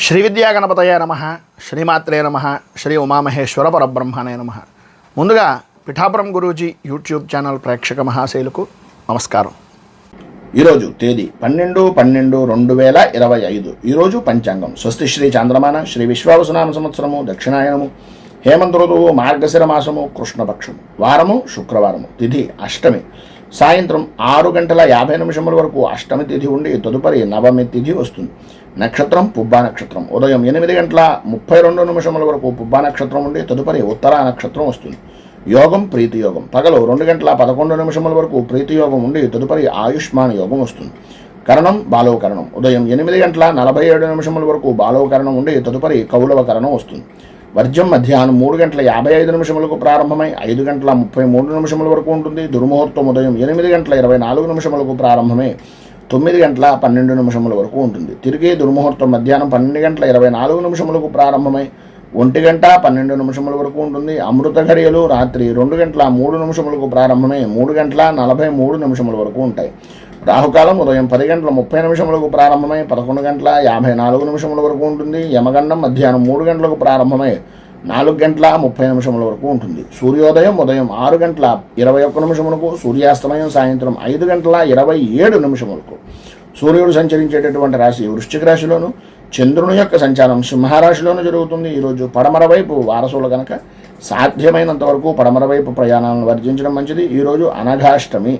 శ్రీ విద్యా గణపతయ నమః, శ్రీమాత్రే నమః, శ్రీ ఉమామహేశ్వర పరబ్రహ్మణే నమః. ముందుగా పిఠాపురం గురూజీ యూట్యూబ్ ఛానల్ ప్రేక్షక మహాశైలకు నమస్కారం. ఈరోజు తేదీ 12/12/2025. ఈరోజు పంచాంగం స్వస్తి శ్రీ చాంద్రమాన శ్రీ విశ్వావసునామ సంవత్సరము దక్షిణాయనము హేమంత ఋతువు మార్గశిర మాసము కృష్ణపక్షము వారము శుక్రవారము తిథి అష్టమి సాయంత్రం 6:50 వరకు అష్టమి తిథి ఉండి తదుపరి నవమి తిథి వస్తుంది. నక్షత్రం పుబ్బా నక్షత్రం. ఉదయం 8:32 వరకు పుబ్బా నక్షత్రం ఉండి తదుపరి ఉత్తరా నక్షత్రం వస్తుంది. యోగం ప్రీతి యోగం. పగలు 2:11 వరకు ప్రీతి యోగం ఉండి తదుపరి ఆయుష్మాన్ యోగం వస్తుంది. కరణం బాలవకరణం. ఉదయం 8:47 వరకు బాలవకరణం ఉండి తదుపరి కౌలవకరణం వస్తుంది. వర్జం మధ్యాహ్నం 3:55 ప్రారంభమై 5:33 వరకు ఉంటుంది. దుర్ముహూర్తం ఉదయం 8:24 ప్రారంభమై 9:12 వరకు ఉంటుంది. తిరిగి దుర్ముహూర్తం మధ్యాహ్నం 12:24 ప్రారంభమై 1:12 వరకు ఉంటుంది. అమృత ఘడియలు రాత్రి 2:03 ప్రారంభమై 3:43 వరకు ఉంటాయి. రాహుకాలం ఉదయం 10:30 ప్రారంభమై 11:54 వరకు ఉంటుంది. యమగండం మధ్యాహ్నం 3 గంటలకు ప్రారంభమై 4:30 వరకు ఉంటుంది. సూర్యోదయం ఉదయం 6:21 సూర్యాస్తమయం సాయంత్రం 5:27 వరకు. సూర్యుడు సంచరించేటటువంటి రాశి వృశ్చిక రాశిలోను, చంద్రుని యొక్క సంచారం సింహరాశిలోను జరుగుతుంది. ఈరోజు పడమర వైపు వారసులు కనుక సాధ్యమైనంత వరకు పడమర వైపు ప్రయాణాలను వర్జించడం మంచిది. ఈరోజు అనఘాష్టమి.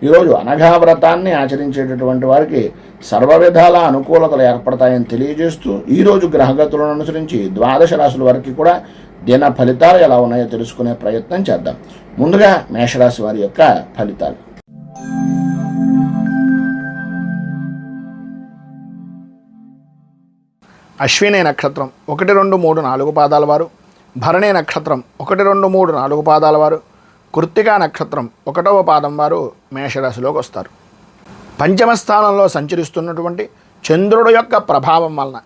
ఈరోజు అనఘా వ్రతాన్ని ఆచరించేటటువంటి వారికి సర్వ విధాల అనుకూలతలు ఏర్పడతాయని తెలియజేస్తూ ఈరోజు గ్రహగతులను అనుసరించి 12 రాశుల వరకు కూడా దిన ఫలితాలు ఎలా ఉన్నాయో తెలుసుకునే ప్రయత్నం చేద్దాం. ముందుగా మేషరాశి వారి యొక్క ఫలితాలు. అశ్విని నక్షత్రం 1, 2, 3, 4 పాదాల వారు, భరణి నక్షత్రం 1, 2, 3, 4 పాదాల వారు, కృత్తికా నక్షత్రం 1వ పాదం వారు మేషరాశిలోకి వస్తారు. పంచమ స్థానంలో సంచరిస్తున్నటువంటి చంద్రుడు యొక్క ప్రభావం వలన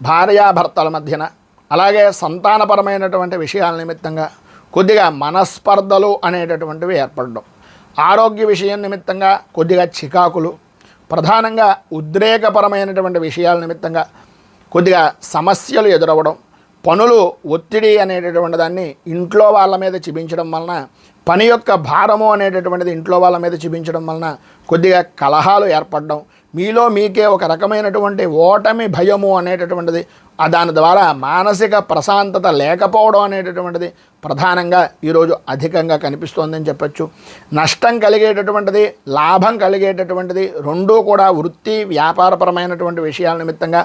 భార్యాభర్తల మధ్యన అలాగే సంతానపరమైనటువంటి విషయాల నిమిత్తంగా కొద్దిగా మనస్పర్ధలు అనేటటువంటివి ఏర్పడడం, ఆరోగ్య విషయం నిమిత్తంగా కొద్దిగా చికాకులు, ప్రధానంగా ఉద్రేకపరమైనటువంటి విషయాల నిమిత్తంగా కొద్దిగా సమస్యలు ఎదురవ్వడం, పనులు ఒత్తిడి అనేటటువంటి దాన్ని ఇంట్లో వాళ్ళ మీద చూపించడం వలన, పని యొక్క భారము అనేటటువంటిది ఇంట్లో వాళ్ళ మీద చూపించడం వలన కొద్దిగా కలహాలు ఏర్పడడం, మీలో మీకే ఒక రకమైనటువంటి ఓటమి భయము అనేటటువంటిది, దాని ద్వారా మానసిక ప్రశాంతత లేకపోవడం అనేటటువంటిది ప్రధానంగా ఈరోజు అధికంగా కనిపిస్తోందని చెప్పచ్చు. నష్టం కలిగేటటువంటిది, లాభం కలిగేటటువంటిది రెండూ కూడా వృత్తి వ్యాపారపరమైనటువంటి విషయాల నిమిత్తంగా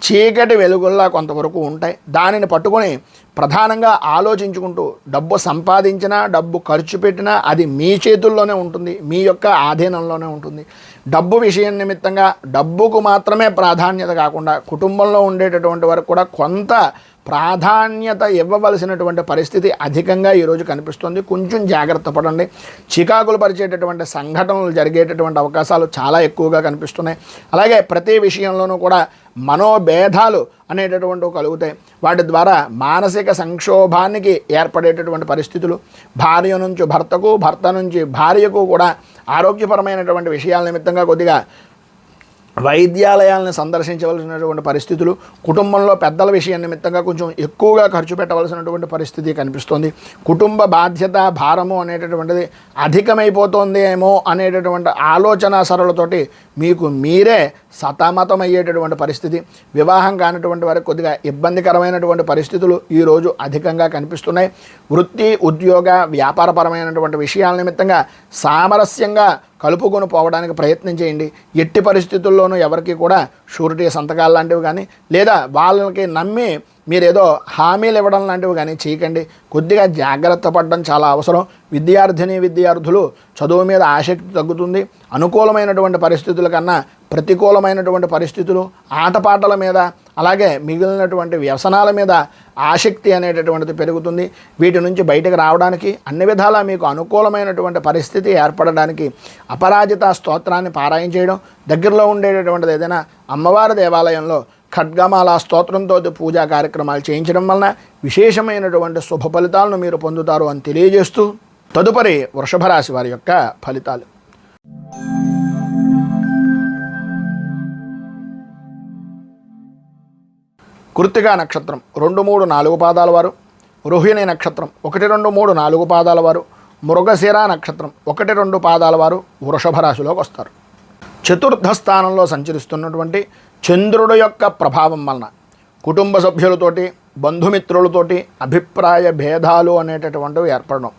చీకటి వెలుగుల్లా కొంతవరకు ఉంటాయి. దానిని పట్టుకొని ప్రధానంగా ఆలోచించుకుంటూ డబ్బు సంపాదించినా డబ్బు ఖర్చు పెట్టినా అది మీ చేతుల్లోనే ఉంటుంది, మీ యొక్క ఆధీనంలోనే ఉంటుంది. డబ్బు విషయం నిమిత్తంగా డబ్బుకు మాత్రమే ప్రాధాన్యత కాకుండా కుటుంబంలో ఉండేటటువంటి వరకు కూడా కొంత ప్రాధాన్యత ఇవ్వవలసినటువంటి పరిస్థితి అధికంగా ఈరోజు కనిపిస్తుంది. కొంచెం జాగ్రత్త పడండి. చికాకులు పరిచేటటువంటి సంఘటనలు జరిగేటటువంటి అవకాశాలు చాలా ఎక్కువగా కనిపిస్తున్నాయి. అలాగే ప్రతి విషయంలోనూ కూడా మనోభేదాలు అనేటటువంటివి కలుగుతాయి. వాటి ద్వారా మానసిక సంక్షోభానికి ఏర్పడేటటువంటి పరిస్థితులు, భార్య నుంచి భర్తకు, భర్త నుంచి భార్యకు కూడా ఆరోగ్యపరమైనటువంటి విషయాల నిమిత్తంగా కొద్దిగా వైద్యాలయాలను సందర్శించవలసినటువంటి పరిస్థితులు, కుటుంబంలో పెద్దల విషయం నిమిత్తంగా కొంచెం ఎక్కువగా ఖర్చు పెట్టవలసినటువంటి పరిస్థితి కనిపిస్తుంది. కుటుంబ బాధ్యత భారము అనేటటువంటిది అధికమైపోతుంది ఏమో అనేటటువంటి ఆలోచన సరళతోటి మీకు మీరే సతమతమయ్యేటటువంటి పరిస్థితి. వివాహం కానిటువంటి వారికి కొద్దిగా ఇబ్బందికరమైనటువంటి పరిస్థితులు ఈరోజు అధికంగా కనిపిస్తున్నాయి. వృత్తి ఉద్యోగ వ్యాపారపరమైనటువంటి విషయాల నిమిత్తంగా సామరస్యంగా కలుపుకొని పోవడానికి ప్రయత్నం చేయండి. ఎట్టి పరిస్థితుల్లోనూ ఎవరికి కూడా షూరిటీ సంతకాలు లాంటివి కానీ లేదా వాళ్ళకి నమ్మి మీరేదో హామీలు ఇవ్వడం లాంటివి కానీ చేయకండి. కొద్దిగా జాగ్రత్త పడడం చాలా అవసరం. విద్యార్థులు చదువు మీద ఆసక్తి తగ్గుతుంది. అనుకూలమైనటువంటి పరిస్థితుల కన్నా ప్రతికూలమైనటువంటి పరిస్థితులు, ఆటపాటల మీద అలాగే మిగిలినటువంటి వ్యసనాల మీద ఆసక్తి అనేటటువంటిది పెరుగుతుంది. వీటి నుంచి బయటకు రావడానికి అన్ని విధాలా మీకు అనుకూలమైనటువంటి పరిస్థితి ఏర్పడడానికి అపరాజిత స్తోత్రాన్ని పారాయణ చేయడం, దగ్గరలో ఉండేటటువంటిది ఏదైనా అమ్మవారి దేవాలయంలో ఖడ్గమాల స్తోత్రంతో పూజా కార్యక్రమాలు చేయించడం వలన విశేషమైనటువంటి శుభ ఫలితాలను మీరు పొందుతారు అని తెలియజేస్తూ తదుపరి వృషభ రాశి వారి యొక్క ఫలితాలు. కృత్తికా నక్షత్రం 2, 3, 4 పాదాల వారు, రోహిణి నక్షత్రం 1, 2, 3, 4 పాదాల వారు, మృగశిర నక్షత్రం 1, 2 పాదాల వారు వృషభ రాశిలోకి వస్తారు. చతుర్థ స్థానంలో సంచరిస్తున్నటువంటి చంద్రుడి యొక్క ప్రభావం వలన కుటుంబ సభ్యులతోటి బంధుమిత్రులతోటి అభిప్రాయ భేదాలు అనేటటువంటివి ఏర్పడడం,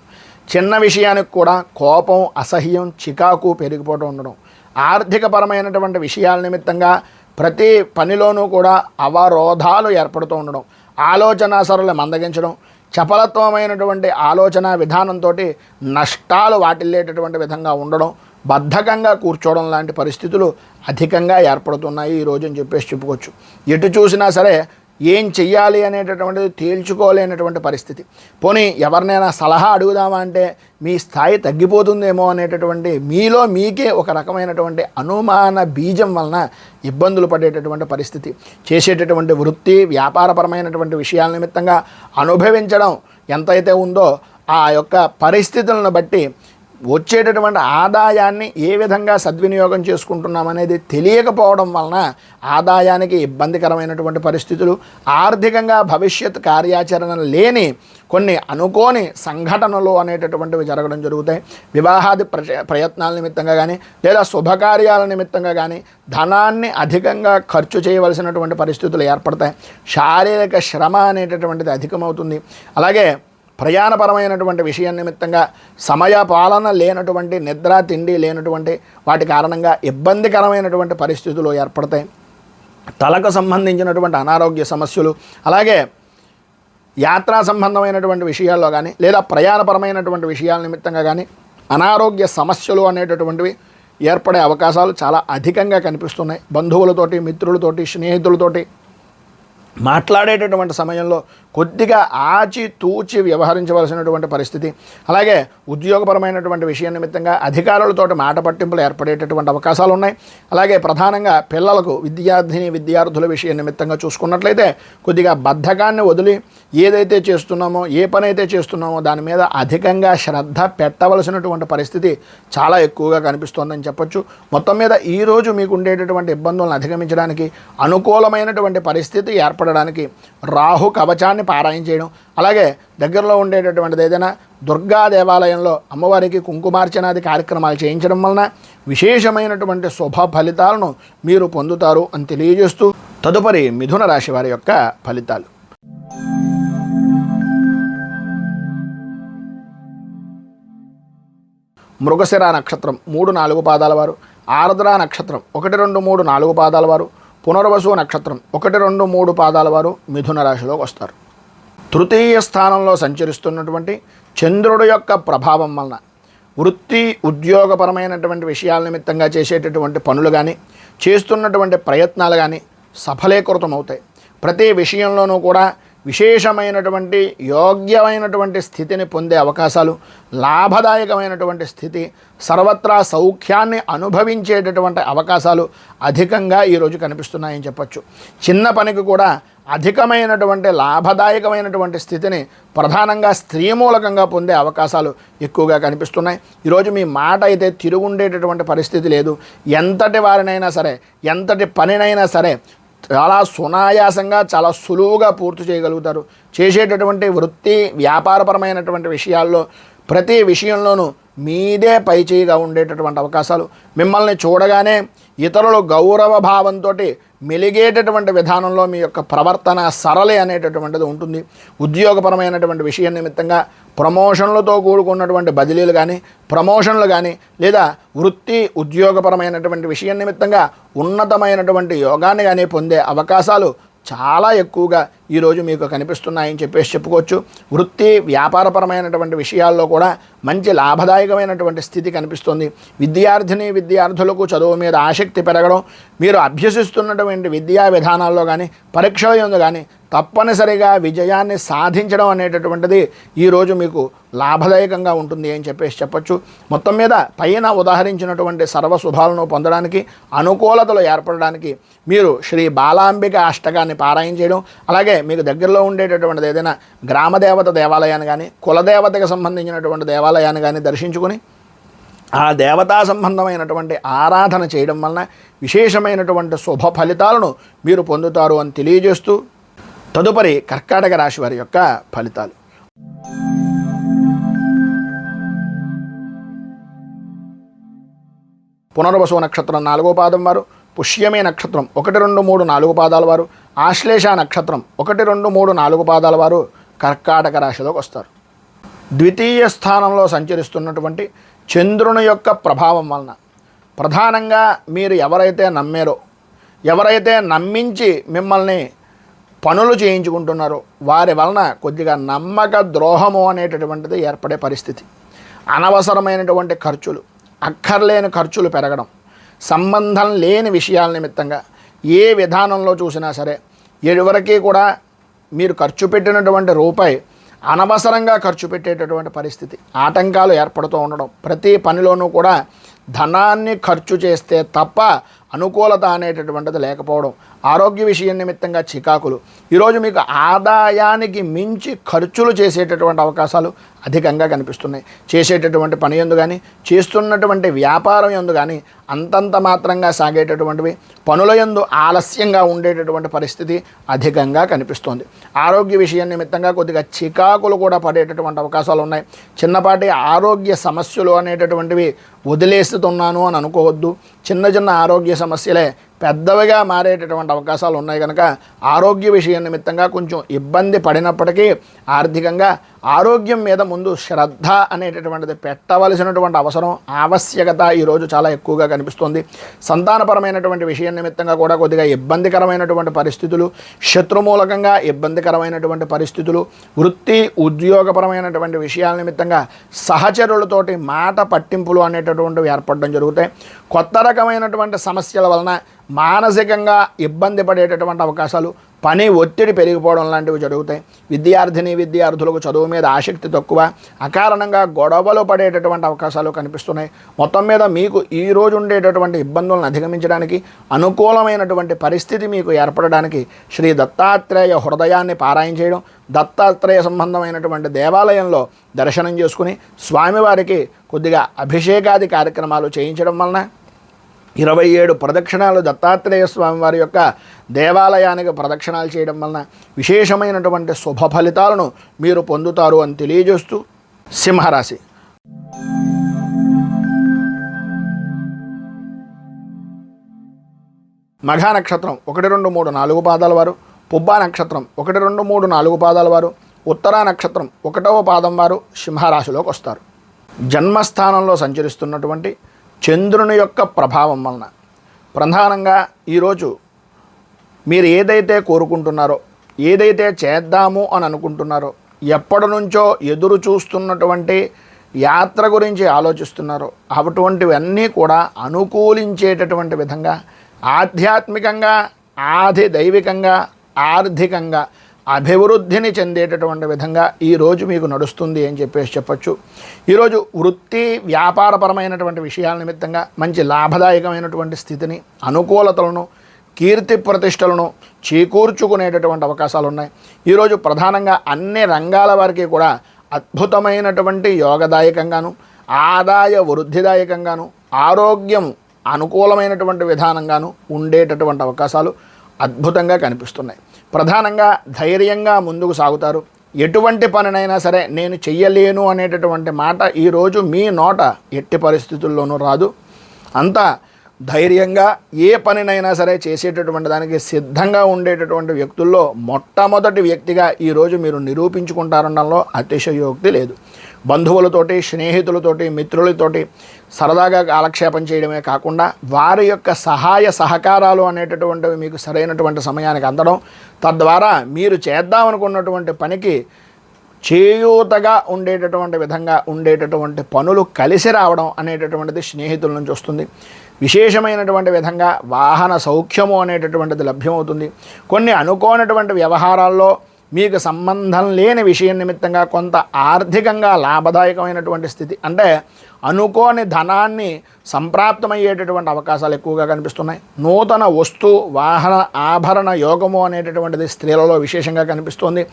చిన్న విషయానికి కూడా కోపం, అసహ్యం, చికాకు పెరిగిపోతూ ఉండడం, ఆర్థికపరమైనటువంటి విషయాల నిమిత్తంగా ప్రతి పనిలోనూ కూడా అవరోధాలు ఏర్పడుతూ ఉండడం, ఆలోచన సరళ మందగించడం, చపలత్వమైనటువంటి ఆలోచన విధానంతో నష్టాలు వాటిల్లేటటువంటి విధంగా ఉండడం, బద్ధకంగా కూర్చోవడం లాంటి పరిస్థితులు అధికంగా ఏర్పడుతున్నాయి ఈరోజు అని చెప్పేసి చెప్పుకోవచ్చు. ఎటు చూసినా సరే ఏం చెయ్యాలి అనేటటువంటిది తేల్చుకోలేనటువంటి పరిస్థితి. పోనీ ఎవరినైనా సలహా అడుగుదామా అంటే మీ స్థాయి తగ్గిపోతుందేమో అనేటటువంటి మీలో మీకే ఒక రకమైనటువంటి అనుమాన బీజం వలన ఇబ్బందులు పడేటటువంటి పరిస్థితి. చేసేటటువంటి వృత్తి వ్యాపారపరమైనటువంటి విషయాల నిమిత్తంగా అనుభవించడం ఎంతైతే ఉందో ఆ యొక్క పరిస్థితులను బట్టి వచ్చేటటువంటి ఆదాయాన్ని ఏ విధంగా సద్వినియోగం చేసుకుంటున్నామనేది తెలియకపోవడం వలన ఆదాయానికి ఇబ్బందికరమైనటువంటి పరిస్థితులు, ఆర్థికంగా భవిష్యత్ కార్యాచరణ లేని కొన్ని అనుకోని సంఘటనలు అనేటటువంటివి జరగడం జరుగుతాయి. వివాహాది ప్రయత్నాల నిమిత్తంగా కానీ లేదా శుభకార్యాల నిమిత్తంగా కానీ ధనాన్ని అధికంగా ఖర్చు చేయవలసినటువంటి పరిస్థితులు ఏర్పడతాయి. శారీరక శ్రమ అనేటటువంటిది అధికమవుతుంది. అలాగే ప్రయాణపరమైనటువంటి విషయం నిమిత్తంగా సమయ పాలన లేనటువంటి, నిద్ర తిండి లేనటువంటి వాటి కారణంగా ఇబ్బందికరమైనటువంటి పరిస్థితులు ఏర్పడతాయి. తలకు సంబంధించినటువంటి అనారోగ్య సమస్యలు, అలాగే యాత్రా సంబంధమైనటువంటి విషయాల్లో కానీ లేదా ప్రయాణపరమైనటువంటి విషయాల నిమిత్తంగా కానీ అనారోగ్య సమస్యలు అనేటటువంటివి ఏర్పడే అవకాశాలు చాలా అధికంగా కనిపిస్తున్నాయి. బంధువులతోటి, మిత్రులతోటి, స్నేహితులతోటి మాట్లాడేటటువంటి సమయంలో కొద్దిగా ఆచితూచి వ్యవహరించవలసినటువంటి పరిస్థితి. అలాగే ఉద్యోగపరమైనటువంటి విషయం నిమిత్తంగా అధికారులతో మాట పట్టింపులు ఏర్పడేటటువంటి అవకాశాలు ఉన్నాయి. అలాగే ప్రధానంగా పిల్లలకు విద్యార్థుల విషయం నిమిత్తంగా చూసుకున్నట్లయితే కొద్దిగా బద్ధకాన్ని వదిలి ఏదైతే చేస్తున్నామో, ఏ పని అయితే చేస్తున్నామో దాని మీద అధికంగా శ్రద్ధ పెట్టవలసినటువంటి పరిస్థితి చాలా ఎక్కువగా కనిపిస్తోందని చెప్పొచ్చు. మొత్తం మీద ఈరోజు మీకు ఉండేటటువంటి ఇబ్బందులను అధిగమించడానికి, అనుకూలమైనటువంటి పరిస్థితి ఏర్పడడానికి రాహు కవచాన్ని పారాయణ చేయడం, అలాగే దగ్గరలో ఉండేటటువంటిది ఏదైనా దుర్గా దేవాలయంలో అమ్మవారికి కుంకుమార్చనాది కార్యక్రమాలు చేయించడం వలన విశేషమైనటువంటి శుభ ఫలితాలను మీరు పొందుతారు అని తెలియజేస్తూ తదుపరి మిథున రాశి వారి యొక్క ఫలితాలు. మృగశిర నక్షత్రం 3, 4 పాదాల వారు, ఆర్ద్ర నక్షత్రం 1, 2, 3, 4 పాదాల వారు, పునర్వసు నక్షత్రం 1, 2, 3 పాదాల వారు మిథున రాశిలోకి వస్తారు. తృతీయ స్థానంలో సంచరిస్తున్నటువంటి చంద్రుడి యొక్క ప్రభావం వలన వృత్తి ఉద్యోగపరమైనటువంటి విషయాల నిమిత్తంగా చేసేటటువంటి పనులు కానీ చేస్తున్నటువంటి ప్రయత్నాలు కానీ సఫలీకృతం అవుతాయి. ప్రతి విషయంలోనూ కూడా విశేషమైనటువంటి యోగ్యమైనటువంటి స్థితిని పొందే అవకాశాలు, లాభదాయకమైనటువంటి స్థితి, సర్వత్రా సౌఖ్యాన్ని అనుభవించేటటువంటి అవకాశాలు అధికంగా ఈరోజు కనిపిస్తున్నాయని చెప్పచ్చు. చిన్న పనికి కూడా అధికమైనటువంటి లాభదాయకమైనటువంటి స్థితిని ప్రధానంగా స్త్రీ మూలకంగా పొందే అవకాశాలు ఎక్కువగా కనిపిస్తున్నాయి. ఈరోజు మీ మాట అయితే తిరుగుండేటటువంటి పరిస్థితి లేదు. ఎంతటి వారినైనా సరే, ఎంతటి పనినైనా సరే చాలా సునాయాసంగా, చాలా సులువుగా పూర్తి చేయగలుగుతారు. చేసేటటువంటి వృత్తి వ్యాపారపరమైనటువంటి విషయాల్లో ప్రతి విషయంలోనూ మీదే పైచేయిగా ఉండేటటువంటి అవకాశాలు, మిమ్మల్ని చూడగానే ఇతరులు గౌరవ భావంతో మెలిగేటటువంటి విధానంలో మీ యొక్క ప్రవర్తన సరళి అనేటటువంటిది ఉంటుంది. ఉద్యోగపరమైనటువంటి విషయం నిమిత్తంగా ప్రమోషన్లతో కూడుకున్నటువంటి బదిలీలు కానీ, ప్రమోషన్లు కానీ, లేదా వృత్తి ఉద్యోగపరమైనటువంటి విషయం నిమిత్తంగా ఉన్నతమైనటువంటి యోగాన్ని కానీ పొందే అవకాశాలు చాలా ఎక్కువగా ఈరోజు మీకు కనిపిస్తున్నాయని చెప్పేసి చెప్పుకోవచ్చు. వృత్తి వ్యాపారపరమైనటువంటి విషయాల్లో కూడా మంచి లాభదాయకమైనటువంటి స్థితి కనిపిస్తుంది. విద్యార్థులకు చదువు మీద ఆసక్తి పెరగడం, మీరు అభ్యసిస్తున్నటువంటి విద్యా విధానాల్లో కానీ పరీక్షల యందు కానీ తప్పనిసరిగా విజయాన్ని సాధించడం అనేటటువంటిది ఈరోజు మీకు లాభదాయకంగా ఉంటుంది అని చెప్పేసి చెప్పచ్చు. మొత్తం మీద పైన ఉదాహరించినటువంటి సర్వశుభాలను పొందడానికి, అనుకూలతలు ఏర్పడడానికి మీరు శ్రీ బాలాంబిక అష్టకాన్ని పారాయణ చేయడం, అలాగే మీకు దగ్గరలో ఉండేటటువంటిది ఏదైనా గ్రామదేవత దేవాలయాన్ని కానీ కులదేవతకు సంబంధించినటువంటి దేవాలయాన్ని కానీ దర్శించుకొని ఆ దేవతా సంబంధమైనటువంటి ఆరాధన చేయడం వలన విశేషమైనటువంటి శుభ ఫలితాలను మీరు పొందుతారు అని తెలియజేస్తూ తదుపరి కర్కాటక రాశి వారి యొక్క ఫలితాలు. పునర్వసు నక్షత్రం 4వ పాదం వారు, పుష్యమే నక్షత్రం 1, 2, 3, 4 పాదాల వారు, ఆశ్లేష నక్షత్రం 1, 2, 3, 4 పాదాల వారు కర్కాటక రాశిలోకి వస్తారు. ద్వితీయ స్థానంలో సంచరిస్తున్నటువంటి చంద్రుని యొక్క ప్రభావం వలన ప్రధానంగా మీరు ఎవరైతే నమ్మారో, ఎవరైతే నమ్మించి మిమ్మల్ని పనులు చేయించుకుంటున్నారో వారి వలన కొద్దిగా నమ్మక ద్రోహము అనేటటువంటిది ఏర్పడే పరిస్థితి. అనవసరమైనటువంటి ఖర్చులు, అక్కర్లేని ఖర్చులు పెరగడం, సంబంధం లేని విషయాల నిమిత్తంగా ఏ విధానంలో చూసినా సరే ఎవరికి కూడా మీరు ఖర్చు పెట్టినటువంటి రూపాయి అనవసరంగా ఖర్చు పెట్టేటటువంటి పరిస్థితి, ఆటంకాలు ఏర్పడుతూ ఉండడం, ప్రతి పనిలోనూ కూడా ధనాన్ని ఖర్చు చేస్తే తప్ప అనుకూలత అనేటటువంటిది లేకపోవడం, ఆరోగ్య విషయం నిమిత్తంగా చికాకులు, ఈరోజు మీకు ఆదాయానికి మించి ఖర్చులు చేసేటటువంటి అవకాశాలు అధికంగా కనిపిస్తున్నాయి. చేసేటటువంటి పని యందు కానీ, చేస్తున్నటువంటి వ్యాపారం యందు కానీ అంతంత మాత్రంగా సాగేటటువంటివి, పనుల యందు ఆలస్యంగా ఉండేటటువంటి పరిస్థితి అధికంగా కనిపిస్తోంది. ఆరోగ్య విషయం నిమిత్తంగా కొద్దిగా చికాకులు కూడా పడేటటువంటి అవకాశాలు ఉన్నాయి. చిన్నపాటి ఆరోగ్య సమస్యలు అనేటటువంటివి వదిలేస్తున్నాను అని అనుకోవద్దు. చిన్న చిన్న ఆరోగ్య సమస్యలే పెద్దవిగా మారేటటువంటి అవకాశాలు ఉన్నాయి కనుక ఆరోగ్య విషయం నిమిత్తంగా కొంచెం ఇబ్బంది పడినప్పటికీ ఆర్థికంగా ఆరోగ్యం మీద ముందు శ్రద్ధ అనేటటువంటిది పెట్టవలసినటువంటి అవసరం, ఆవశ్యకత ఈరోజు చాలా ఎక్కువగా కనిపిస్తుంది. సంతానపరమైనటువంటి విషయం నిమిత్తంగా కూడా కొద్దిగా ఇబ్బందికరమైనటువంటి పరిస్థితులు, శత్రుమూలకంగా ఇబ్బందికరమైనటువంటి పరిస్థితులు, వృత్తి ఉద్యోగపరమైనటువంటి విషయాల నిమిత్తంగా సహచరులతోటి మాట పట్టింపులు అనేటటువంటివి ఏర్పడడం జరుగుతాయి. కొత్త రకమైనటువంటి సమస్యల వలన మానసికంగా ఇబ్బంది పడేటటువంటి అవకాశాలు, పని ఒత్తిడి పెరిగిపోవడం లాంటివి జరుగుతాయి. విద్యార్థులకు చదువు మీద ఆసక్తి తక్కువ, అకారణంగా గొడవలు పడేటటువంటి అవకాశాలు కనిపిస్తున్నాయి. మొత్తం మీద మీకు ఈరోజు ఉండేటటువంటి ఇబ్బందులను అధిగమించడానికి, అనుకూలమైనటువంటి పరిస్థితి మీకు ఏర్పడడానికి శ్రీ దత్తాత్రేయ హృదయాన్ని పారాయణ చేయడం, దత్తాత్రేయ సంబంధమైనటువంటి దేవాలయంలో దర్శనం చేసుకుని స్వామివారికి కొద్దిగా అభిషేకాది కార్యక్రమాలు చేయించడం వలన 27 ప్రదక్షిణాలు దత్తాత్రేయ స్వామి వారి యొక్క దేవాలయానికి ప్రదక్షిణాలు చేయడం వలన విశేషమైనటువంటి శుభ ఫలితాలను మీరు పొందుతారు అని తెలియజేస్తూ సింహరాశి. మఘా నక్షత్రం 1, 2, 3, 4 పాదాల వారు, పుబ్బా నక్షత్రం 1, 2, 3, 4 పాదాల వారు, ఉత్తరా నక్షత్రం 1వ పాదం వారు సింహరాశిలోకి వస్తారు. జన్మస్థానంలో సంచరిస్తున్నటువంటి చంద్రుని యొక్క ప్రభావం వలన ప్రధానంగా ఈరోజు మీరు ఏదైతే కోరుకుంటున్నారో, ఏదైతే చేద్దాము అని అనుకుంటున్నారో, ఎప్పటి నుంచో ఎదురు చూస్తున్నటువంటి యాత్ర గురించి ఆలోచిస్తున్నారో అటువంటివన్నీ కూడా అనుకూలించేటటువంటి విధంగా ఆధ్యాత్మికంగా, ఆది దైవికంగా, ఆర్థికంగా అభివృద్ధిని చెందేటటువంటి విధంగా ఈరోజు మీకు నడుస్తుంది అని చెప్పచ్చు. ఈరోజు వృత్తి వ్యాపారపరమైనటువంటి విషయాల నిమిత్తంగా మంచి లాభదాయకమైనటువంటి స్థితిని, అనుకూలతలను, కీర్తి ప్రతిష్టలను చేకూర్చుకునేటటువంటి అవకాశాలు ఉన్నాయి. ఈరోజు ప్రధానంగా అన్ని రంగాల వారికి కూడా అద్భుతమైనటువంటి యోగదాయకంగాను, ఆదాయ వృద్ధిదాయకంగాను, ఆరోగ్యం అనుకూలమైనటువంటి విధానంగాను ఉండేటటువంటి అవకాశాలు అద్భుతంగా కనిపిస్తున్నాయి. ప్రధానంగా ధైర్యంగా ముందుకు సాగుతారు. ఎటువంటి పనినైనా సరే నేను చెయ్యలేను అనేటటువంటి మాట ఈరోజు మీ నోట ఎట్టి పరిస్థితుల్లోనూ రాదు. అంతా ధైర్యంగా ఏ పనినైనా సరే చేసేటటువంటి దానికి సిద్ధంగా ఉండేటటువంటి వ్యక్తుల్లో మొట్టమొదటి వ్యక్తిగా ఈరోజు మీరు నిరూపించుకుంటారనడంలో అతిశయోక్తి లేదు. బంధువులతోటి, స్నేహితులతోటి, మిత్రులతోటి సరదాగా కాలక్షేపం చేయడమే కాకుండా వారి యొక్క సహాయ సహకారాలు అనేటటువంటివి మీకు సరైనటువంటి సమయానికి అందడం, తద్వారా మీరు చేద్దామనుకున్నటువంటి పనికి చేయూతగా ఉండేటటువంటి విధంగా ఉండేటటువంటి పనులు కలిసి రావడం అనేటటువంటిది స్నేహితుల నుంచి వస్తుంది. విశేషమైనటువంటి విధంగా వాహన సౌఖ్యము అనేటటువంటిది లభ్యమవుతుంది. కొన్ని అనుకోనటువంటి వ్యవహారాల్లో మీకు సంబంధం లేని విషయం నిమిత్తంగా కొంత ఆర్థికంగా లాభదాయకమైనటువంటి స్థితి, అంటే అనుకోని ధనాన్ని సంప్రాప్తమయ్యేటటువంటి అవకాశాలు ఎక్కువగా కనిపిస్తున్నాయి. నూతన వస్తు వాహన ఆభరణ యోగము అనేటటువంటిది స్త్రీలలో విశేషంగా కనిపిస్తుంది.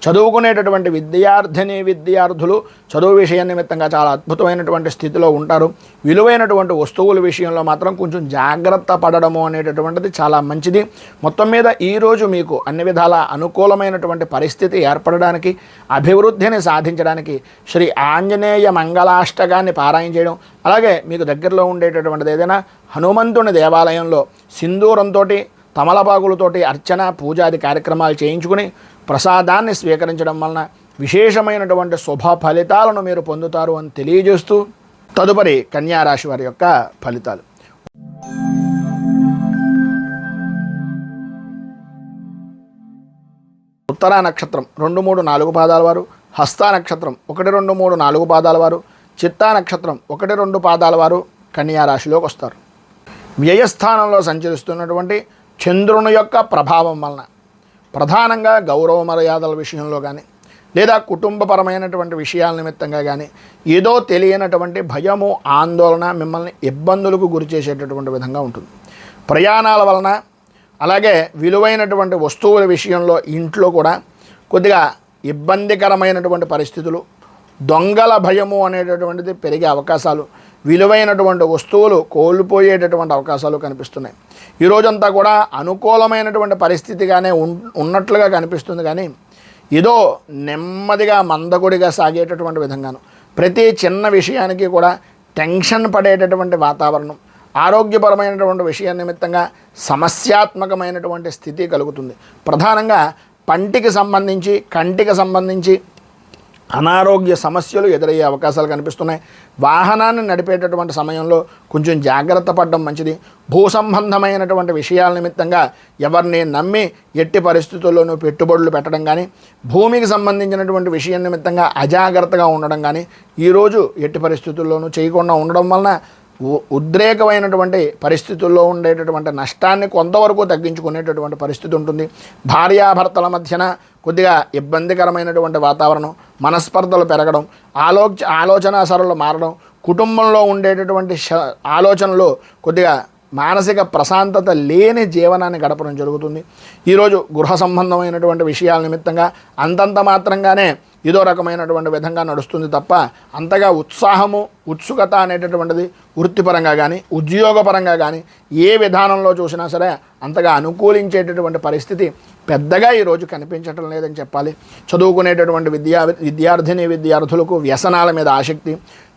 చదువుకునేటటువంటి విద్యార్థులు చదువు విషయం నిమిత్తంగా చాలా అద్భుతమైనటువంటి స్థితిలో ఉంటారు. విలువైనటువంటి వస్తువుల విషయంలో మాత్రం కొంచెం జాగ్రత్త పడడము అనేటటువంటిది చాలా మంచిది. మొత్తం మీద ఈరోజు మీకు అన్ని విధాల అనుకూలమైనటువంటి పరిస్థితి ఏర్పడడానికి, అభివృద్ధిని సాధించడానికి శ్రీ ఆంజనేయ మంగళాష్టకాన్ని పారాయణ చేయడం, అలాగే మీకు దగ్గరలో ఉండేటటువంటిది ఏదైనా హనుమంతుని దేవాలయంలో సింధూరంతో తమలపాకులతోటి అర్చన పూజాది కార్యక్రమాలు చేయించుకుని ప్రసాదాన్ని స్వీకరించడం వలన విశేషమైనటువంటి శుభ ఫలితాలను మీరు పొందుతారు అని తెలియజేస్తూ తదుపరి కన్యారాశి వారి యొక్క ఫలితాలు. ఉత్తరా నక్షత్రం 2, 3, 4 పాదాల వారు, హస్తా నక్షత్రం 1, 2, 3, 4 పాదాల వారు, చిత్తా నక్షత్రం 1, 2 పాదాల వారు కన్యారాశిలోకి వస్తారు. వ్యయస్థానంలో సంచరిస్తున్నటువంటి చంద్రుని యొక్క ప్రభావం వలన ప్రధానంగా గౌరవ మర్యాదల విషయంలో కానీ లేదా కుటుంబపరమైనటువంటి విషయాల నిమిత్తంగా కానీ ఏదో తెలియనటువంటి భయము ఆందోళన మిమ్మల్ని ఇబ్బందులకు గురి చేసేటటువంటి విధంగా ఉంటుంది. ప్రయాణాల వలన అలాగే విలువైనటువంటి వస్తువుల విషయంలో ఇంట్లో కూడా కొద్దిగా ఇబ్బందికరమైనటువంటి పరిస్థితులు, దొంగల భయము అనేటటువంటిది పెరిగే అవకాశాలు, విలువైనటువంటి వస్తువులు కోల్పోయేటటువంటి అవకాశాలు కనిపిస్తున్నాయి. ఈ రోజంతా కూడా అనుకూలమైనటువంటి పరిస్థితిగానే ఉన్నట్లుగా కనిపిస్తుంది. కానీ ఏదో నెమ్మదిగా మందకొడిగా సాగేటటువంటి విధంగాను ప్రతి చిన్న విషయానికి కూడా టెన్షన్ పడేటటువంటి వాతావరణం, ఆరోగ్యపరమైనటువంటి విషయం నిమిత్తంగా సమస్యాత్మకమైనటువంటి స్థితి కలుగుతుంది. ప్రధానంగా పంటికి సంబంధించి కంటికి సంబంధించి అనారోగ్య సమస్యలు ఎదురయ్యే అవకాశాలు కనిపిస్తున్నాయి. వాహనాన్ని నడిపేటటువంటి సమయంలో కొంచెం జాగ్రత్త పడడం మంచిది. భూ సంబంధమైనటువంటి విషయాల నిమిత్తంగా ఎవరిని నమ్మి ఎట్టి పరిస్థితుల్లోనూ పెట్టుబడులు పెట్టడం కానీ, భూమికి సంబంధించినటువంటి విషయం నిమిత్తంగా అజాగ్రత్తగా ఉండడం కానీ ఈరోజు ఎట్టి పరిస్థితుల్లోనూ చేయకుండా ఉండడం వలన ఉద్రేకమైనటువంటి పరిస్థితుల్లో ఉండేటటువంటి నష్టాన్ని కొంతవరకు తగ్గించుకునేటటువంటి పరిస్థితి ఉంటుంది. భార్యాభర్తల మధ్యన కొద్దిగా ఇబ్బందికరమైనటువంటి వాతావరణం, మనస్పర్ధలు పెరగడం, ఆలోచన సరళలు మారడం, కుటుంబంలో ఉండేటటువంటి ఆలోచనలు కొద్దిగా మానసిక ప్రశాంతత లేని జీవనాన్ని గడపడం జరుగుతుంది. ఈరోజు గృహ సంబంధమైనటువంటి విషయాల నిమిత్తంగా అంతంత మాత్రంగానే ఏదో రకమైనటువంటి విధంగా నడుస్తుంది తప్ప అంతగా ఉత్సాహము ఉత్సుకత అనేటటువంటిది వృత్తిపరంగా కానీ ఉద్యోగపరంగా కానీ ఏ విధానంలో చూసినా సరే అంతగా అనుకూలించేటటువంటి పరిస్థితి పెద్దగా ఈరోజు కనిపించటం లేదని చెప్పాలి. చదువుకునేటటువంటి విద్యార్థులకు వ్యసనాల మీద ఆసక్తి,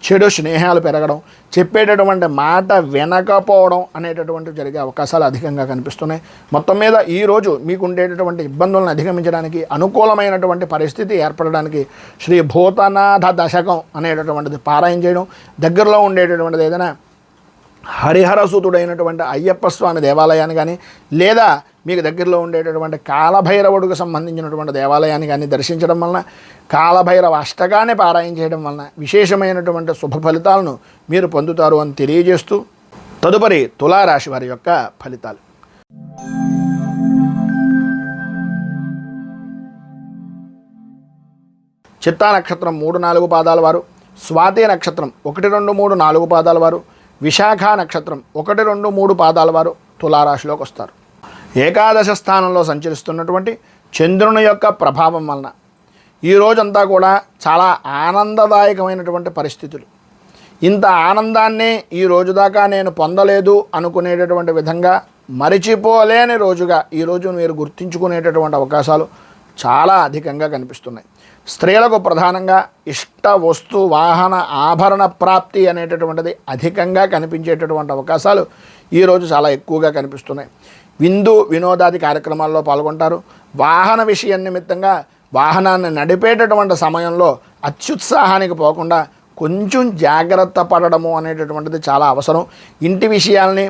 చెడు స్నేహాలు పెరగడం, చెప్పేటటువంటి మాట వినకపోవడం అనేటటువంటి జరిగే అవకాశాలు అధికంగా కనిపిస్తున్నాయి. మొత్తం మీద ఈరోజు మీకు ఉండేటటువంటి ఇబ్బందులను అధిగమించడానికి, అనుకూలమైనటువంటి పరిస్థితి ఏర్పడడానికి శ్రీ భూతనాథ దశకం అనేటటువంటిది పారాయణ చేయడం, దగ్గరలో ఉండేటటువంటిది ఏదైనా హరిహరసుతుడైనటువంటి అయ్యప్ప స్వామి దేవాలయాన్ని కానీ లేదా మీకు దగ్గరలో ఉండేటటువంటి కాలభైరవుడికి సంబంధించినటువంటి దేవాలయాన్ని కానీ దర్శించడం వలన, కాలభైరవ అష్టకాన్ని పారాయణ చేయడం వలన విశేషమైనటువంటి శుభ ఫలితాలను మీరు పొందుతారు అని తెలియజేస్తూ తదుపరి తులారాశి వారి యొక్క ఫలితాలు. చిత్తా నక్షత్రం 3, 4 పాదాల వారు, స్వాతి నక్షత్రం 1, 2, 3, 4 పాదాల వారు, విశాఖ నక్షత్రం 1, 2, 3 పాదాల వారు తులారాశిలోకి వస్తారు. ఏకాదశ స్థానంలో సంచరిస్తున్నటువంటి చంద్రుని యొక్క ప్రభావం వలన ఈ రోజంతా కూడా చాలా ఆనందదాయకమైనటువంటి పరిస్థితులు. ఇంత ఆనందాన్ని ఈ రోజు దాకా నేను పొందలేదు అనుకునేటటువంటి విధంగా మరిచిపోలేని రోజుగా ఈరోజు మీరు గుర్తించుకునేటటువంటి అవకాశాలు చాలా అధికంగా కనిపిస్తున్నాయి. స్త్రీలకు ప్రధానంగా ఇష్ట వస్తు వాహన ఆభరణ ప్రాప్తి అనేటటువంటిది అధికంగా కనిపించేటటువంటి అవకాశాలు ఈరోజు చాలా ఎక్కువగా కనిపిస్తున్నాయి. విందు వినోదాది కార్యక్రమాల్లో పాల్గొంటారు. వాహన విషయం నిమిత్తంగా వాహనాన్ని నడిపేటటువంటి సమయంలో అత్యుత్సాహానికి పోకుండా కొంచెం జాగ్రత్త పడడము అనేటటువంటిది చాలా అవసరం. ఇంటి విషయాల్ని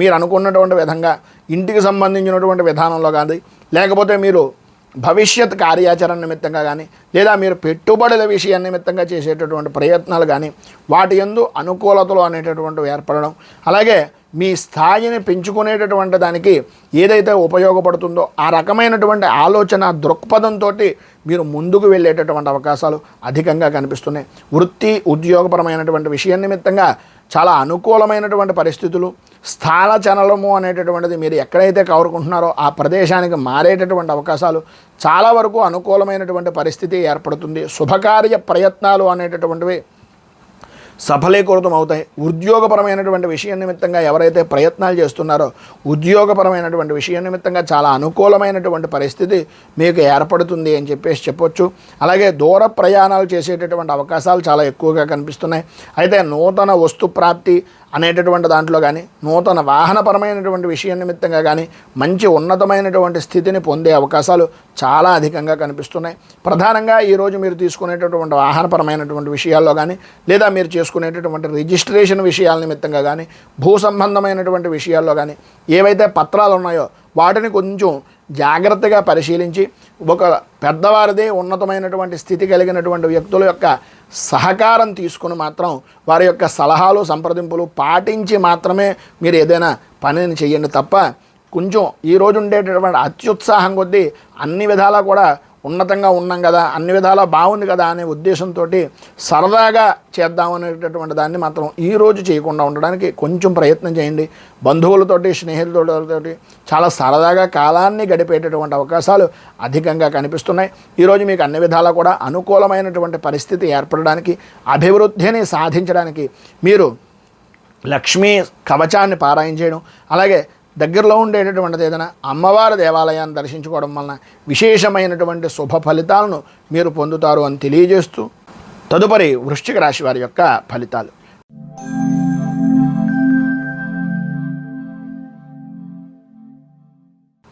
మీరు అనుకున్నటువంటి విధంగా ఇంటికి సంబంధించినటువంటి విధానంలో కానీ, లేకపోతే మీరు భవిష్యత్ కార్యాచరణ నిమిత్తంగా కానీ, లేదా మీరు పెట్టుబడుల విషయం నిమిత్తంగా చేసేటటువంటి ప్రయత్నాలు కానీ వాటి యందు అనుకూలతలు అనేటటువంటివి ఏర్పడడం, అలాగే మీ స్థాయిని పెంచుకునేటటువంటి దానికి ఏదైతే ఉపయోగపడుతుందో ఆ రకమైనటువంటి ఆలోచన దృక్పథంతో మీరు ముందుకు వెళ్ళేటటువంటి అవకాశాలు అధికంగా కనిపిస్తున్నాయి. వృత్తి ఉద్యోగపరమైనటువంటి విషయం నిమిత్తంగా చాలా అనుకూలమైనటువంటి పరిస్థితులు, స్థాన చలనము అనేటటువంటిది మీరు ఎక్కడైతే కోరుకుంటున్నారో ఆ ప్రదేశానికి మారేటటువంటి అవకాశాలు చాలా వరకు అనుకూలమైనటువంటి పరిస్థితి ఏర్పడుతుంది. శుభకార్య ప్రయత్నాలు అనేటటువంటివి సఫలీకృతం అవుతాయి. ఉద్యోగపరమైనటువంటి విషయం నిమిత్తంగా ఎవరైతే ప్రయత్నాలు చేస్తున్నారో ఉద్యోగపరమైనటువంటి విషయం నిమిత్తంగా చాలా అనుకూలమైనటువంటి పరిస్థితి మీకు ఏర్పడుతుంది అని చెప్పొచ్చు. అలాగే దూర ప్రయాణాలు చేసేటటువంటి అవకాశాలు చాలా ఎక్కువగా కనిపిస్తున్నాయి. అయితే నూతన వస్తు ప్రాప్తి అనేటటువంటి దాంట్లో కానీ నూతన వాహనపరమైనటువంటి విషయం నిమిత్తంగా కానీ మంచి ఉన్నతమైనటువంటి స్థితిని పొందే అవకాశాలు చాలా అధికంగా కనిపిస్తున్నాయి. ప్రధానంగా ఈరోజు మీరు తీసుకునేటటువంటి వాహనపరమైనటువంటి విషయాల్లో కానీ లేదా మీరు చేసుకునేటటువంటి రిజిస్ట్రేషన్ విషయాల నిమిత్తంగా కానీ భూ సంబంధమైనటువంటి విషయాల్లో కానీ ఏవైతే పత్రాలు ఉన్నాయో వాటిని కొంచెం జాగ్రత్తగా పరిశీలించి ఒక పెద్దవారిదే ఉన్నతమైనటువంటి స్థితి కలిగినటువంటి వ్యక్తుల యొక్క సహకారం తీసుకుని మాత్రం వారి యొక్క సలహాలు సంప్రదింపులు పాటించి మాత్రమే మీరు ఏదైనా పనిని చేయండి తప్ప కొంచెం ఈరోజు ఉండేటటువంటి అత్యుత్సాహం కొద్దీ అన్ని విధాలా కూడా ఉన్నతంగా ఉన్నాం కదా, అన్ని విధాలా బాగుంది కదా అనే ఉద్దేశంతో సరదాగా చేద్దామనేటటువంటి దాన్ని మాత్రం ఈరోజు చేయకుండా ఉండడానికి కొంచెం ప్రయత్నం చేయండి. బంధువులతోటి స్నేహితులతోటి చాలా సరదాగా కాలాన్ని గడిపేటటువంటి అవకాశాలు అధికంగా కనిపిస్తున్నాయి. ఈరోజు మీకు అన్ని విధాలా కూడా అనుకూలమైనటువంటి పరిస్థితి ఏర్పడడానికి అభివృద్ధిని సాధించడానికి మీరు లక్ష్మీ కవచాన్ని పారాయణ చేయడం, అలాగే దగ్గరలో ఉండేటటువంటిది ఏదైనా అమ్మవారి దేవాలయాన్ని దర్శించుకోవడం వలన విశేషమైనటువంటి శుభ ఫలితాలను మీరు పొందుతారు అని తెలియజేస్తూ తదుపరి వృశ్చిక రాశి వారి యొక్క ఫలితాలు.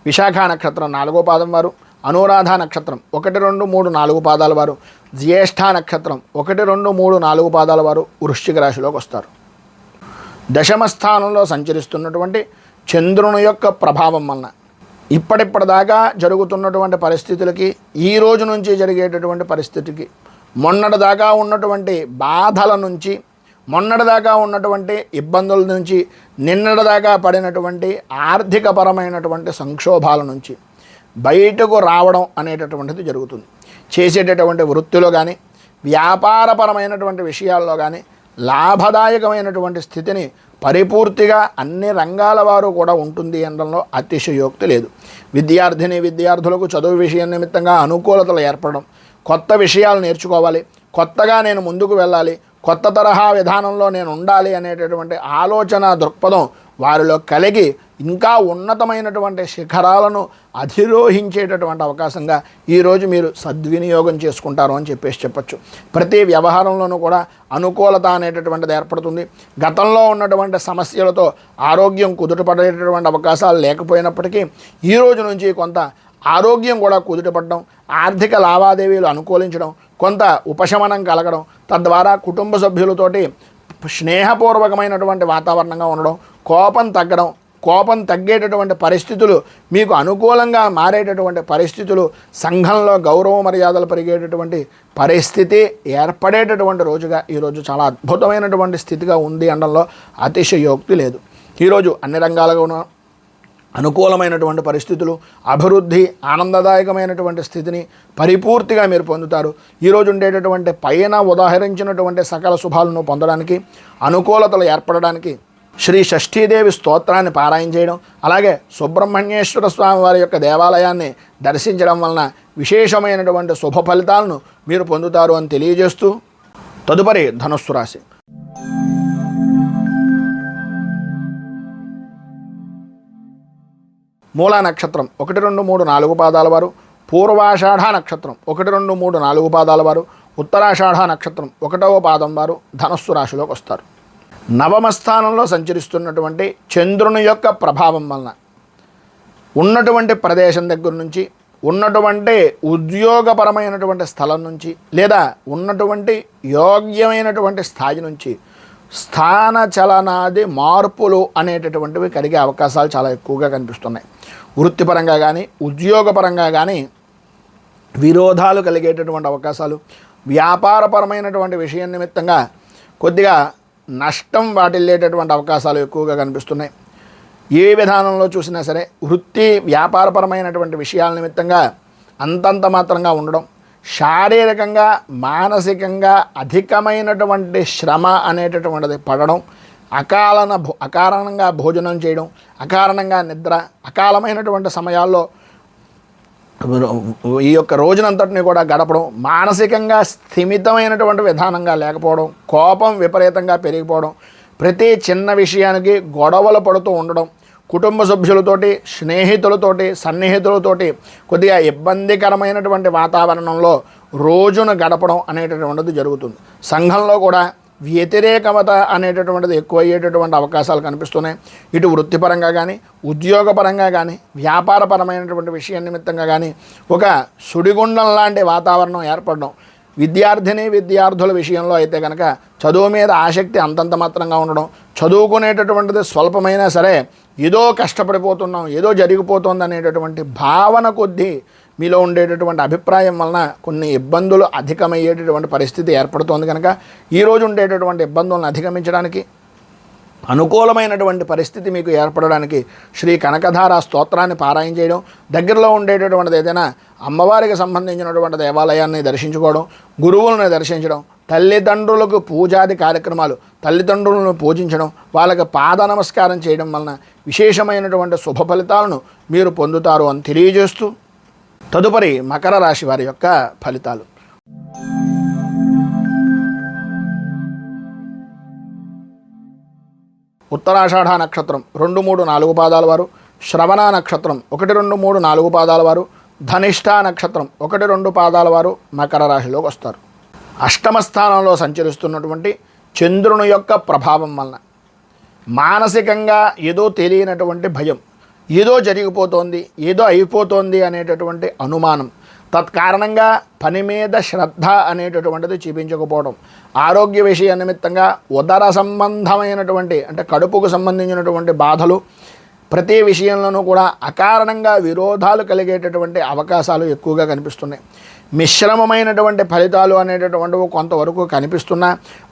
విశాఖ నక్షత్రం 4వ పాదం వారు, అనురాధ నక్షత్రం 1, 2, 3, 4 పాదాల వారు, జ్యేష్ఠ నక్షత్రం 1, 2, 3, 4 పాదాల వారు వృశ్చిక రాశిలోకి వస్తారు. దశమ స్థానంలో సంచరిస్తున్నటువంటి చంద్రుని యొక్క ప్రభావం వలన ఇప్పటిదాకా జరుగుతున్నటువంటి పరిస్థితులకి ఈ రోజు నుంచి జరిగేటటువంటి పరిస్థితికి మొన్నటిదాకా ఉన్నటువంటి బాధల నుంచి మొన్నటిదాకా ఉన్నటువంటి ఇబ్బందుల నుంచి నిన్నటిదాకా పడినటువంటి ఆర్థికపరమైనటువంటి సంక్షోభాల నుంచి బయటకు రావడం అనేటటువంటిది జరుగుతుంది. చేసేటటువంటి వృత్తిలో కానీ వ్యాపారపరమైనటువంటి విషయాల్లో కానీ లాభదాయకమైనటువంటి స్థితిని పరిపూర్తిగా అన్ని రంగాల వారు కూడా ఉంటుంది అనడంలో అతిశయోక్తి లేదు. విద్యార్థులకు చదువు విషయం నిమిత్తంగా అనుకూలతలు ఏర్పడడం, కొత్త విషయాలు నేర్చుకోవాలి, కొత్తగా నేను ముందుకు వెళ్ళాలి, కొత్త తరహా విధానంలో నేను ఉండాలి అనేటటువంటి ఆలోచన దృక్పథం వారిలో కలిగి ఇంకా ఉన్నతమైనటువంటి శిఖరాలను అధిరోహించేటటువంటి అవకాశంగా ఈరోజు మీరు సద్వినియోగం చేసుకుంటారు అని చెప్పొచ్చు. ప్రతి వ్యవహారంలోనూ కూడా అనుకూలత అనేటటువంటిది ఏర్పడుతుంది. గతంలో ఉన్నటువంటి సమస్యలతో ఆరోగ్యం కుదుటపడేటటువంటి అవకాశాలు లేకపోయినప్పటికీ ఈ రోజు నుంచి కొంత ఆరోగ్యం కూడా కుదుటపడడం, ఆర్థిక లావాదేవీలు అనుకూలించడం, కొంత ఉపశమనం కలగడం, తద్వారా కుటుంబ సభ్యులతోటి స్నేహపూర్వకమైనటువంటి వాతావరణంగా ఉండడం, కోపం తగ్గేటటువంటి పరిస్థితులు, మీకు అనుకూలంగా మారేటటువంటి పరిస్థితులు, సంఘంలో గౌరవ మర్యాదలు పెరిగేటటువంటి పరిస్థితి ఏర్పడేటటువంటి రోజుగా ఈరోజు చాలా అద్భుతమైనటువంటి స్థితిగా ఉంది అనడంలో అతిశయోక్తి లేదు. ఈరోజు అన్ని రంగాలుగా అనుకూలమైనటువంటి పరిస్థితులు, అభివృద్ధి, ఆనందదాయకమైనటువంటి స్థితిని పరిపూర్తిగా మీరు పొందుతారు. ఈరోజు ఉండేటటువంటి పైన ఉదాహరించినటువంటి సకల శుభాలను పొందడానికి, అనుకూలతలు ఏర్పడడానికి శ్రీ షష్ఠీదేవి స్తోత్రాన్ని పారాయణ చేయడం, అలాగే సుబ్రహ్మణ్యేశ్వర స్వామి వారి యొక్క దేవాలయాన్ని దర్శించడం వలన విశేషమైనటువంటి శుభ ఫలితాలను మీరు పొందుతారు అని తెలియజేస్తూ తదుపరి ధనుస్సు రాశి. మూలా నక్షత్రం 1, 2, 3, 4 పాదాల వారు, పూర్వాషాఢ నక్షత్రం 1, 2, 3, 4 పాదాల వారు, ఉత్తరాషాఢ నక్షత్రం 1వ పాదం వారు ధనుస్సు రాశిలోకి వస్తారు. నవమ స్థానంలో సంచరిస్తున్నటువంటి చంద్రుని యొక్క ప్రభావం వలన ఉన్నటువంటి ప్రదేశం దగ్గర నుంచి, ఉన్నటువంటి ఉద్యోగపరమైనటువంటి స్థలం నుంచి, లేదా ఉన్నటువంటి యోగ్యమైనటువంటి స్థాయి నుంచి స్థాన చలనాది మార్పులు అనేటటువంటివి కలిగే అవకాశాలు చాలా ఎక్కువగా కనిపిస్తున్నాయి. వృత్తిపరంగా కానీ ఉద్యోగపరంగా కానీ విరోధాలు కలిగేటటువంటి అవకాశాలు, వ్యాపారపరమైనటువంటి విషయం నిమిత్తంగా కొద్దిగా నష్టం వాటిల్లేటటువంటి అవకాశాలు ఎక్కువగా కనిపిస్తున్నాయి. ఏ విధానంలో చూసినా సరే వృత్తి వ్యాపారపరమైనటువంటి విషయాల నిమిత్తంగా అంతంత మాత్రంగా ఉండడం, శారీరకంగా మానసికంగా అధికమైనటువంటి శ్రమ అనేటటువంటిది పడడం, అకారణంగా భోజనం చేయడం, అకారణంగా నిద్ర, అకాలమైనటువంటి సమయాల్లో ఈ యొక్క రోజునంతటిని కూడా గడపడం, మానసికంగా స్థిమితమైనటువంటి విధానంగా లేకపోవడం, కోపం విపరీతంగా పెరిగిపోవడం, ప్రతి చిన్న విషయానికి గొడవలు పడుతూ ఉండడం, కుటుంబ సభ్యులతోటి, స్నేహితులతోటి, సన్నిహితులతోటి కొద్దిగా ఇబ్బందికరమైనటువంటి వాతావరణంలో రోజును గడపడం అనేటటువంటిది జరుగుతుంది. సంఘంలో కూడా వ్యతిరేకత అనేటటువంటిది ఎక్కువ అయ్యేటటువంటి అవకాశాలు కనిపిస్తున్నాయి. ఇటు వృత్తిపరంగా కానీ, ఉద్యోగపరంగా కానీ, వ్యాపారపరమైనటువంటి విషయం నిమిత్తంగా కానీ ఒక సుడిగుండం లాంటి వాతావరణం ఏర్పడడం, విద్యార్థుల విషయంలో అయితే కనుక చదువు మీద ఆసక్తి అంతంత మాత్రంగా ఉండడం, చదువుకునేటటువంటిది స్వల్పమైనా సరే ఏదో కష్టపడిపోతున్నాం, ఏదో జరిగిపోతుంది అనేటటువంటి భావన కొద్దీ మీలో ఉండేటటువంటి అభిప్రాయం వలన కొన్ని ఇబ్బందులు అధికమయ్యేటటువంటి పరిస్థితి ఏర్పడుతోంది. కనుక ఈరోజు ఉండేటటువంటి ఇబ్బందులను అధిగమించడానికి, అనుకూలమైనటువంటి పరిస్థితి మీకు ఏర్పడడానికి శ్రీ కనకధార స్తోత్రాన్ని పారాయణ చేయడం, దగ్గరలో ఉండేటటువంటిది ఏదైనా అమ్మవారికి సంబంధించినటువంటి దేవాలయాన్ని దర్శించుకోవడం, గురువులను దర్శించడం, తల్లిదండ్రులకు పూజాది కార్యక్రమాలు, తల్లిదండ్రులను పూజించడం, వాళ్ళకి పాద నమస్కారం చేయడం వలన విశేషమైనటువంటి శుభ ఫలితాలను మీరు పొందుతారు అని తెలియజేస్తూ, తదుపరి మకర రాశి వారి యొక్క ఫలితాలు. ఉత్తరాషాఢ నక్షత్రం 2, 3, 4 పాదాల వారు, శ్రవణ నక్షత్రం 1, 2, 3, 4 పాదాల వారు, ధనిష్ఠ నక్షత్రం 1, 2 పాదాల వారు మకర రాశిలోకి వస్తారు. అష్టమ స్థానంలో సంచరిస్తున్నటువంటి చంద్రుని యొక్క ప్రభావం వలన మానసికంగా ఏదో తెలియనటువంటి భయం, ఏదో జరిగిపోతోంది, ఏదో అయిపోతోంది అనేటటువంటి అనుమానం, తత్కారణంగా పని మీద శ్రద్ధ అనేటటువంటిది చూపించకపోవడం, ఆరోగ్య విషయ నిమిత్తంగా ఉదర సంబంధమైనటువంటి అంటే కడుపుకు సంబంధించినటువంటి బాధలు, ప్రతి విషయంలోనూ కూడా అకారణంగా విరోధాలు కలిగేటటువంటి అవకాశాలు ఎక్కువగా కనిపిస్తున్నాయి. మిశ్రమమైనటువంటి ఫలితాలు అనేటటువంటివి కొంతవరకు కనిపిస్తున్నా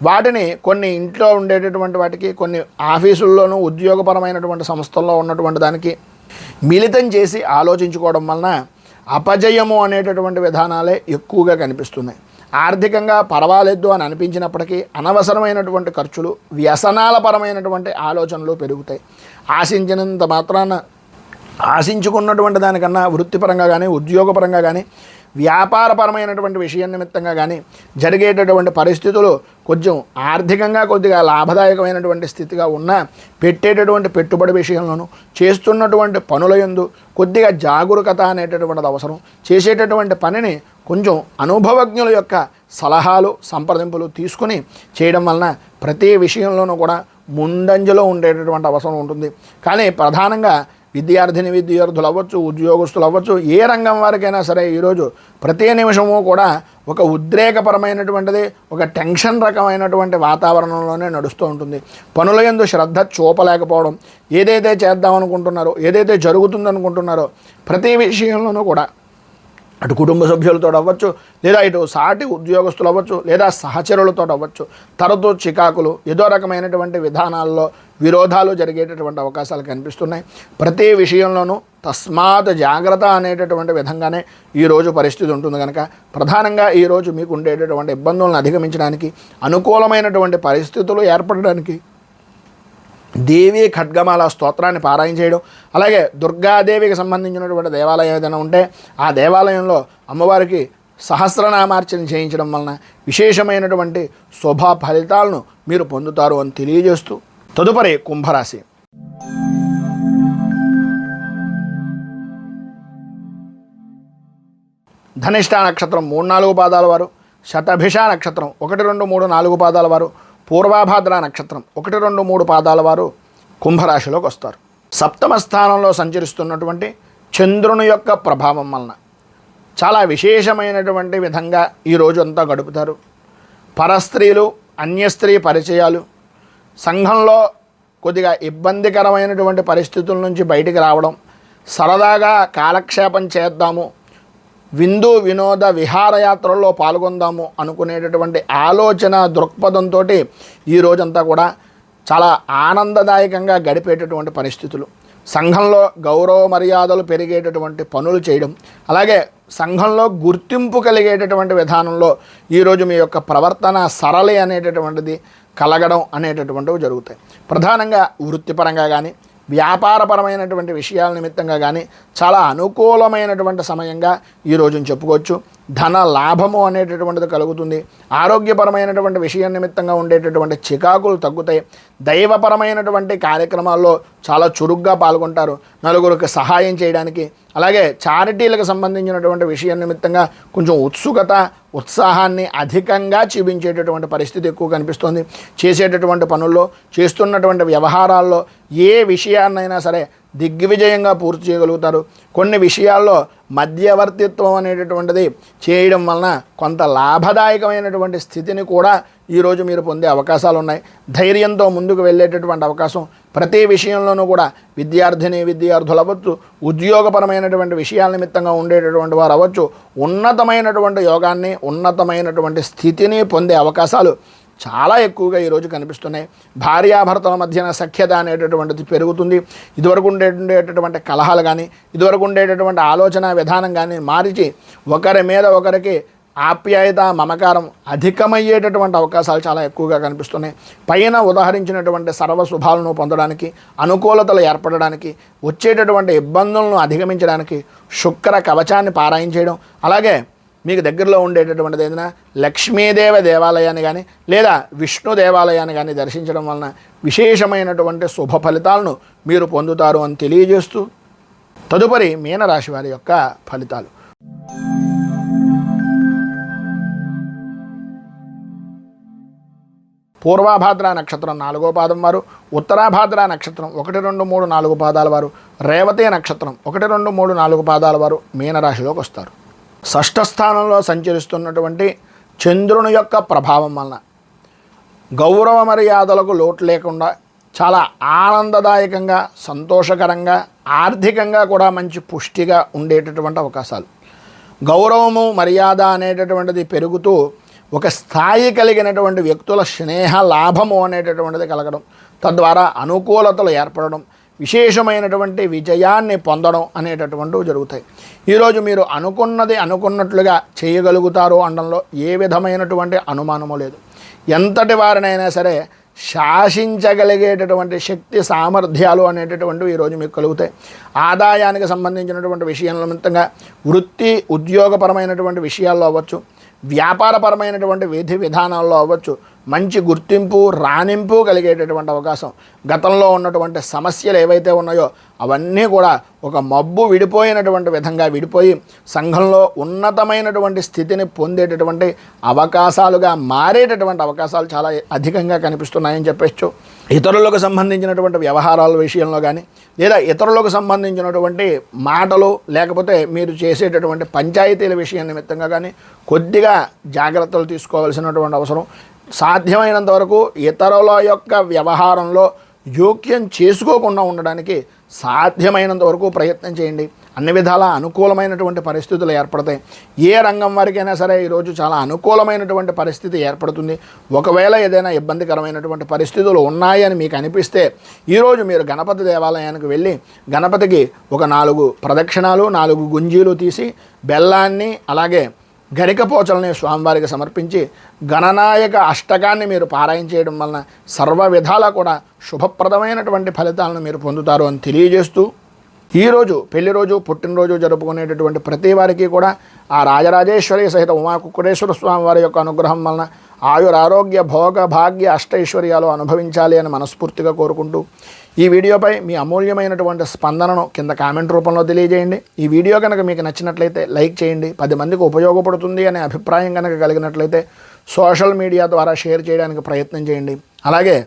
వాటిని కొన్ని ఇంట్లో ఉండేటటువంటి వాటికి, కొన్ని ఆఫీసుల్లోనూ ఉద్యోగపరమైనటువంటి సంస్థల్లో ఉన్నటువంటి దానికి మిళితం చేసి ఆలోచించుకోవడం వలన అపజయము అనేటటువంటి విధానాలే ఎక్కువగా కనిపిస్తున్నాయి. ఆర్థికంగా పర్వాలేదు అని అనిపించినప్పటికీ అనవసరమైనటువంటి ఖర్చులు, వ్యసనాల పరమైనటువంటి ఆలోచనలు పెరుగుతాయి. ఆశించినంత మాత్రాన ఆశించుకున్నటువంటి దానికన్నా వృత్తిపరంగా కానీ, ఉద్యోగపరంగా కానీ, వ్యాపారపరమైనటువంటి విషయం నిమిత్తంగా కానీ జరిగేటటువంటి పరిస్థితులు కొంచెం ఆర్థికంగా కొద్దిగా లాభదాయకమైనటువంటి స్థితిగా ఉన్నా పెట్టేటటువంటి పెట్టుబడి విషయంలోనూ, చేస్తున్నటువంటి పనుల యందు కొద్దిగా జాగరూకత అనేటటువంటిది అవసరం. చేసేటటువంటి పనిని కొంచెం అనుభవజ్ఞుల యొక్క సలహాలు, సంప్రదింపులు తీసుకుని చేయడం వలన ప్రతి విషయంలోనూ కూడా ముందంజలో ఉండేటటువంటి అవసరం ఉంటుంది. కానీ ప్రధానంగా విద్యార్థులు అవ్వచ్చు, ఉద్యోగస్తులు అవ్వచ్చు, ఏ రంగం వారికైనా సరే ఈరోజు ప్రతి నిమిషము కూడా ఒక ఉద్రేకపరమైనటువంటిది, ఒక టెన్షన్ రకమైనటువంటి వాతావరణంలోనే నడుస్తూ ఉంటుంది. పనుల యందు శ్రద్ధ చూపలేకపోవడం, ఏదైతే చేద్దామనుకుంటున్నారో, ఏదైతే జరుగుతుందనుకుంటున్నారో ప్రతి విషయంలోనూ కూడా అటు కుటుంబ సభ్యులతో అవ్వచ్చు, లేదా ఇటు సాటి ఉద్యోగస్తులు అవ్వచ్చు, లేదా సహచరులతో అవ్వచ్చు, తరచూ చికాకులు, ఏదో రకమైనటువంటి విధానాల్లో విరోధాలు జరిగేటటువంటి అవకాశాలు కనిపిస్తున్నాయి. ప్రతి విషయంలోనూ తస్మాత్ జాగ్రత్త అనేటటువంటి విధంగానే ఈరోజు పరిస్థితి ఉంటుంది. కనుక ప్రధానంగా ఈరోజు మీకు ఉండేటటువంటి ఇబ్బందులను అధిగమించడానికి, అనుకూలమైనటువంటి పరిస్థితులు ఏర్పడడానికి దేవి ఖడ్గమాల స్తోత్రాన్ని పారాయణ చేయడం, అలాగే దుర్గాదేవికి సంబంధించినటువంటి దేవాలయం ఏదైనా ఉంటే ఆ దేవాలయంలో అమ్మవారికి సహస్రనామార్చన చేయించడం వలన విశేషమైనటువంటి శుభ ఫలితాలను మీరు పొందుతారు అని తెలియజేస్తూ, తదుపరి కుంభరాశి. ధనిష్ఠ నక్షత్రం 3, 4 పాదాల వారు, శతభిష నక్షత్రం 1, 2, 3, 4 పాదాల వారు, పూర్వభాద్ర నక్షత్రం 1, 2, 3 పాదాల వారు కుంభరాశిలోకి వస్తారు. సప్తమ స్థానంలో సంచరిస్తున్నటువంటి చంద్రుని యొక్క ప్రభావం వలన చాలా విశేషమైనటువంటి విధంగా ఈ రోజు అంతా గడుపుతారు. పరస్త్రీలు, అన్యస్త్రీ పరిచయాలు, సంఘంలో కొద్దిగా ఇబ్బందికరమైనటువంటి పరిస్థితుల నుంచి బయటికి రావడం, సరదాగా కాలక్షేపం చేద్దాము, విందు వినోద విహారయాత్రల్లో పాల్గొందాము అనుకునేటటువంటి ఆలోచన దృక్పథంతో ఈ రోజంతా కూడా చాలా ఆనందదాయకంగా గడిపేటటువంటి పరిస్థితులు, సంఘంలో గౌరవ మర్యాదలు పెరిగేటటువంటి పనులు చేయడం, అలాగే సంఘంలో గుర్తింపు కలిగేటటువంటి విధానంలో ఈరోజు మీ యొక్క ప్రవర్తన సరళి అనేటటువంటిది కలగడం అనేటటువంటివి జరుగుతాయి. ప్రధానంగా వృత్తిపరంగా కానీ వ్యాపారపరమైనటువంటి విషయాల నిమిత్తంగా కానీ చాలా అనుకూలమైనటువంటి సమయంగా ఈరోజుని చెప్పుకోవచ్చు. ధన లాభము అనేటటువంటిది కలుగుతుంది. ఆరోగ్యపరమైనటువంటి విషయం నిమిత్తంగా ఉండేటటువంటి చికాకులు తగ్గుతాయి. దైవపరమైనటువంటి కార్యక్రమాల్లో చాలా చురుగ్గా పాల్గొంటారు. నలుగురికి సహాయం చేయడానికి, అలాగే చారిటీలకు సంబంధించినటువంటి విషయం నిమిత్తంగా కొంచెం ఉత్సుకత ఉత్సాహాన్ని అధికంగా చూపించేటటువంటి పరిస్థితి ఎక్కువ కనిపిస్తుంది. చేసేటటువంటి పనుల్లో, చేస్తున్నటువంటి వ్యవహారాల్లో ఏ విషయాన్నైనా సరే దిగ్విజయంగా పూర్తి చేయగలుగుతారు. కొన్ని విషయాల్లో మధ్యవర్తిత్వం అనేటటువంటిది చేయడం వలన కొంత లాభదాయకమైనటువంటి స్థితిని కూడా ఈరోజు మీరు పొందే అవకాశాలు ఉన్నాయి. ధైర్యంతో ముందుకు వెళ్ళేటటువంటి అవకాశం ప్రతి విషయంలోనూ కూడా విద్యార్థులు అవ్వచ్చు, ఉద్యోగపరమైనటువంటి విషయాల నిమిత్తంగా ఉండేటటువంటి వారు అవ్వచ్చు, ఉన్నతమైనటువంటి యోగాన్ని ఉన్నతమైనటువంటి స్థితిని పొందే అవకాశాలు చాలా ఎక్కువగా ఈరోజు కనిపిస్తున్నాయి. భార్యాభర్తల మధ్యన సఖ్యత అనేటటువంటిది పెరుగుతుంది. ఇదివరకు ఉండేటటువంటి కలహాలు కానీ, ఇదివరకు ఉండేటటువంటి ఆలోచన విధానం కానీ మార్చి ఒకరి మీద ఒకరికి ఆప్యాయత మమకారం అధికమయ్యేటటువంటి అవకాశాలు చాలా ఎక్కువగా కనిపిస్తున్నాయి. పైన ఉదాహరించినటువంటి సర్వశుభాలను పొందడానికి, అనుకూలతలు ఏర్పడడానికి, వచ్చేటటువంటి ఇబ్బందులను అధిగమించడానికి శుక్ర కవచాన్ని పారాయణ చేయడం, అలాగే మీకు దగ్గరలో ఉండేటటువంటిది ఏదైనా లక్ష్మీదేవ దేవాలయాన్ని కానీ లేదా విష్ణు దేవాలయాన్ని కానీ దర్శించడం వలన విశేషమైనటువంటి శుభ ఫలితాలను మీరు పొందుతారు అని తెలియజేస్తూ తదుపరి మీనరాశి వారి యొక్క ఫలితాలు. పూర్వాభాద్ర నక్షత్రం 4వ పాదం వారు, ఉత్తరాభాద్ర నక్షత్రం 1, 2, 3, 4 పాదాల వారు, రేవతి నక్షత్రం 1, 2, 3, 4 పాదాల వారు మీనరాశిలోకి వస్తారు. షష్ఠ స్థానంలో సంచరిస్తున్నటువంటి చంద్రుని యొక్క ప్రభావం వలన గౌరవ మర్యాదలకు లోటు లేకుండా చాలా ఆనందదాయకంగా, సంతోషకరంగా, ఆర్థికంగా కూడా మంచి పుష్టిగా ఉండేటటువంటి అవకాశాలు, గౌరవము మర్యాద అనేటటువంటిది పెరుగుతూ ఒక స్థాయి కలిగినటువంటి వ్యక్తుల స్నేహ లాభము అనేటటువంటిది కలగడం, తద్వారా అనుకూలతలు ఏర్పడడం, విశేషమైనటువంటి విజయాన్ని పొందడం అనేటటువంటివి జరుగుతాయి. ఈరోజు మీరు అనుకున్నది అనుకున్నట్లుగా చేయగలుగుతారు అనడంలో ఏ విధమైనటువంటి అనుమానము లేదు. ఎంతటి వారినైనా సరే శాసించగలిగేటటువంటి శక్తి సామర్థ్యాలు అనేటటువంటివి ఈరోజు మీకు కలుగుతాయి. ఆదాయానికి సంబంధించినటువంటి విషయాల నిమిత్తంగా వృత్తి ఉద్యోగపరమైనటువంటి విషయాల్లో అవ్వచ్చు, వ్యాపారపరమైనటువంటి విధి విధానాల్లో అవ్వచ్చు, మంచి గుర్తింపు రాణింపు కలిగేటటువంటి అవకాశం, గతంలో ఉన్నటువంటి సమస్యలు ఏవైతే ఉన్నాయో అవన్నీ కూడా ఒక మబ్బు విడిపోయినటువంటి విధంగా విడిపోయి సంఘంలో ఉన్నతమైనటువంటి స్థితిని పొందేటటువంటి అవకాశాలుగా మారేటటువంటి అవకాశాలు చాలా అధికంగా కనిపిస్తున్నాయని చెప్పచ్చు. ఇతరులకు సంబంధించినటువంటి వ్యవహారాల విషయంలో కానీ లేదా ఇతరులకు సంబంధించినటువంటి మాటలు లేకపోతే మీరు చేసేటటువంటి పంచాయతీల విషయం నిమిత్తంగా కానీ కొద్దిగా జాగ్రత్తలు తీసుకోవాల్సినటువంటి అవసరం. సాధ్యమైనంత వరకు ఇతరుల యొక్క వ్యవహారంలో జోక్యం చేసుకోకుండా ఉండడానికి సాధ్యమైనంత వరకు ప్రయత్నం చేయండి. అన్ని విధాల అనుకూలమైనటువంటి పరిస్థితులు ఏర్పడతాయి. ఏ రంగం వారికైనా సరే ఈరోజు చాలా అనుకూలమైనటువంటి పరిస్థితి ఏర్పడుతుంది. ఒకవేళ ఏదైనా ఇబ్బందికరమైనటువంటి పరిస్థితులు ఉన్నాయని మీకు అనిపిస్తే ఈరోజు మీరు గణపతి దేవాలయానికి వెళ్ళి గణపతికి ఒక 4 ప్రదక్షిణాలు 4 గుంజీలు తీసి బెల్లాన్ని అలాగే గరికపోచల్ని స్వామివారికి సమర్పించి గణనాయక అష్టకాన్ని మీరు పారాయణ చేయడం వలన సర్వ విధాలా కూడా శుభప్రదమైనటువంటి ఫలితాలను మీరు పొందుతారు అని తెలియజేస్తూ ఈరోజు పెళ్లి రోజు పుట్టినరోజు జరుపుకునేటటువంటి ప్రతి వారికి కూడా ఆ రాజరాజేశ్వరి సహిత ఉమాకుక్కుటేశ్వర స్వామి వారి యొక్క అనుగ్రహం వలన ఆయురారోగ్య భోగ భాగ్య అష్టైశ్వర్యాలు అనుభవించాలి అని మనస్ఫూర్తిగా కోరుకుంటూ ఈ వీడియోపై మీ అమూల్యమైనటువంటి స్పందనను కింద కామెంట్ రూపంలో తెలియజేయండి. ఈ వీడియో కనుక మీకు నచ్చినట్లయితే లైక్ చేయండి. 10 మందికి ఉపయోగపడుతుంది అనే అభిప్రాయం కనుక కలిగినట్లయితే సోషల్ మీడియా ద్వారా షేర్ చేయడానికి ప్రయత్నం చేయండి. అలాగే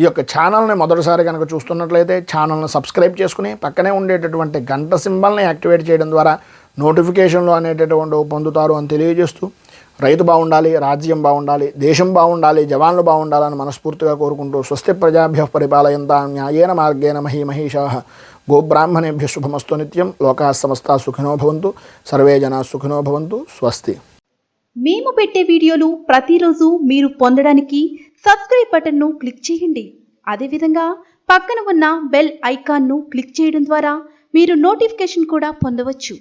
ఈ యొక్క ఛానల్ని మొదటిసారి కనుక చూస్తున్నట్లయితే ఛానల్ని సబ్స్క్రైబ్ చేసుకుని పక్కనే ఉండేటటువంటి గంట సింబల్ని యాక్టివేట్ చేయడం ద్వారా నోటిఫికేషన్లు అనేటటువంటి పొందుతారు అని తెలియజేస్తూ రైతు బాగుండాలి, రాజ్యం బాగుండాలి, దేశం బాగుండాలి, జవాన్లు బాగుండాలని మనస్ఫూర్తిగా కోరుకుంటూ స్వస్తి ప్రజాభ్యః పరిపాలయంతాం న్యాయేన మార్గేణ మహీమహీషాః గోబ్రాహ్మణేభ్య శుభమస్తు నిత్యం. లోకాः సమస్తాः సుఖినో భవంతు. సర్వే జనాः సుఖినో భవంతు. స్వస్తి. మేము పెట్టే వీడియోలు ప్రతిరోజు మీరు పొందడానికి సబ్స్క్రైబ్ బటన్ను క్లిక్ చేయండి. అదేవిధంగా పక్కన ఉన్న బెల్ ఐకాన్ను క్లిక్ చేయడం ద్వారా మీరు నోటిఫికేషన్ కూడా పొందవచ్చు.